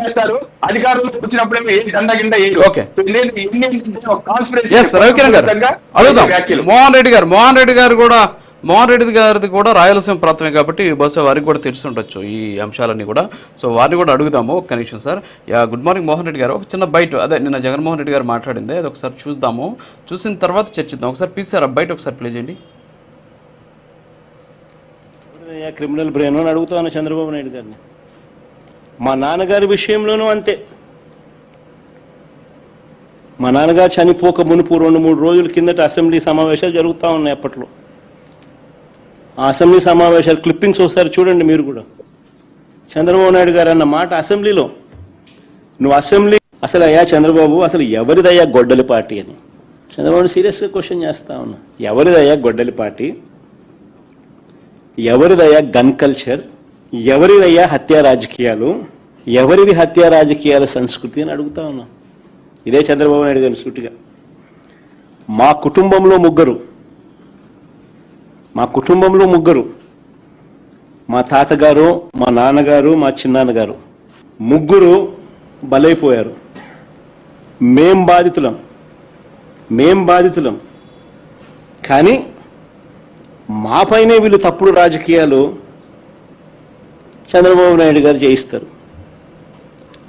చేస్తారు, అధికారంలో వచ్చినప్పుడేమో ఏం దండ కింద రవికిరణ్ గారు అడుగుదాం. మోహన్ రెడ్డి గారిది కూడా రాయలసీమ ప్రాంతమే కాబట్టి బహుశా వారికి కూడా తెలిసి ఉండొచ్చు ఈ అంశాలన్నీ కూడా. సో వారిని కూడా అడుగుదాము. ఒక్క నిమిషం sir. Good morning Mohan Reddy గారు. ఒక చిన్న బయట అదే నిన్న జగన్మోహన్ రెడ్డి గారు మాట్లాడింది, అది ఒకసారి చూద్దాము. చూసిన తర్వాత చర్చిద్దాం. ఒకసారి ప్లీజ్ సార్ బయట ఒకసారి ప్లే చేయండి. క్రిమినల్ బ్రెయిన్ అని అడుగుతాను చంద్రబాబు నాయుడు గారిని. మా నాన్నగారి విషయంలోనూ అంతే. మా నాన్నగారు చనిపోక మునుపు 2-3 రోజుల కిందట అసెంబ్లీ సమావేశాలు జరుగుతూ ఉన్నాయి. అప్పట్లో ఆ అసెంబ్లీ సమావేశాలు క్లిప్పింగ్స్ ఒకసారి చూడండి మీరు కూడా. చంద్రబాబు నాయుడు గారు అన్న మాట అసెంబ్లీలో, నువ్వు అసెంబ్లీ అసలు అయ్యా చంద్రబాబు అసలు ఎవరిదయ్యా గొడ్డలి పార్టీ అని చంద్రబాబుని సీరియస్గా క్వశ్చన్ చేస్తా ఉన్నా. ఎవరిదయ్యా గొడ్డలి పార్టీ, ఎవరిదయ్యా గన్ కల్చర్, ఎవరిదయ్యా హత్యా రాజకీయాలు, ఎవరిది హత్యా రాజకీయాల సంస్కృతి అని అడుగుతా ఉన్నా. ఇదే చంద్రబాబు నాయుడు గారి సూటిగా. మా కుటుంబంలో ముగ్గురు, మా తాతగారు, మా నాన్నగారు, మా చిన్నాన్నగారు ముగ్గురు బలైపోయారు. మేం బాధితులం. కానీ మా పైనే వీళ్ళు తప్పుడు రాజకీయాలు చంద్రబాబు నాయుడు గారు చేయిస్తారు.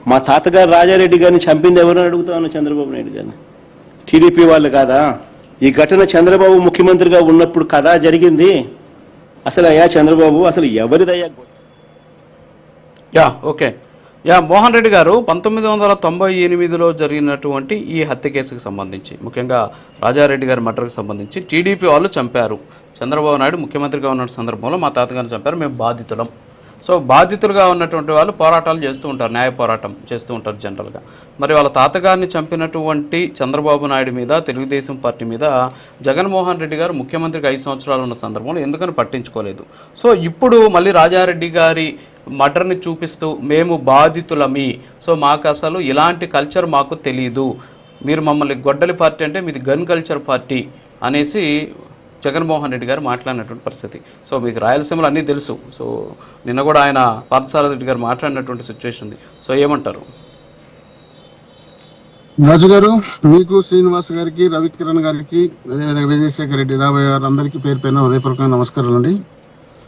మా తాతగారు రాజారెడ్డి గారిని చంపింది ఎవరని అడుగుతాను చంద్రబాబు నాయుడు గారిని. టీడీపీ వాళ్ళు కాదా? ఈ ఘటన చంద్రబాబు ముఖ్యమంత్రిగా ఉన్నప్పుడు కదా జరిగింది. అసలు అయ్యా చంద్రబాబు అసలు ఎవరిదయ్యా? ఓకే. మోహన్ రెడ్డి గారు 1998లో జరిగినటువంటి ఈ హత్య కేసుకు సంబంధించి, ముఖ్యంగా రాజారెడ్డి గారి మర్డర్కి సంబంధించి టీడీపీ వాళ్ళు చంపారు. చంద్రబాబు నాయుడు ముఖ్యమంత్రిగా ఉన్న సందర్భంలో మా తాతగారిని చంపారు, మేము బాధితులం. సో బాధితులుగా ఉన్నటువంటి వాళ్ళు పోరాటాలు చేస్తూ ఉంటారు, న్యాయ పోరాటం చేస్తూ ఉంటారు జనరల్గా. మరి వాళ్ళ తాతగారిని చంపినటువంటి చంద్రబాబు నాయుడు మీద, తెలుగుదేశం పార్టీ మీద జగన్మోహన్ రెడ్డి గారు ముఖ్యమంత్రికి 5 సంవత్సరాలు ఉన్న సందర్భంలో ఎందుకని పట్టించుకోలేదు? సో ఇప్పుడు మళ్ళీ రాజారెడ్డి గారి మర్డర్ని చూపిస్తూ మేము బాధితులమి, సో మాకు అసలు ఇలాంటి కల్చర్ మాకు తెలీదు, మీరు మమ్మల్ని గొడ్డలి పార్టీ అంటే మీది గన్ కల్చర్ పార్టీ అనేసి జగన్మోహన్ రెడ్డి గారు మాట్లాడినటువంటి పరిస్థితి. సో మీకు రాయలసీమలో అన్నీ తెలుసు. సో నిన్న కూడా ఆయన పార్థసారథి రెడ్డి గారు మాట్లాడినటువంటి సిచ్యువేషన్ ఉంది. సో ఏమంటారు? రాజు గారు, మీకు, శ్రీనివాస్ గారికి, రవికిరణ్ గారికి, అదేవిధంగా విజయశేఖర్ రెడ్డి, రాబోయే గారు అందరికీ పేరు పైన హృదయపూర్వకంగా నమస్కారాలు అండి.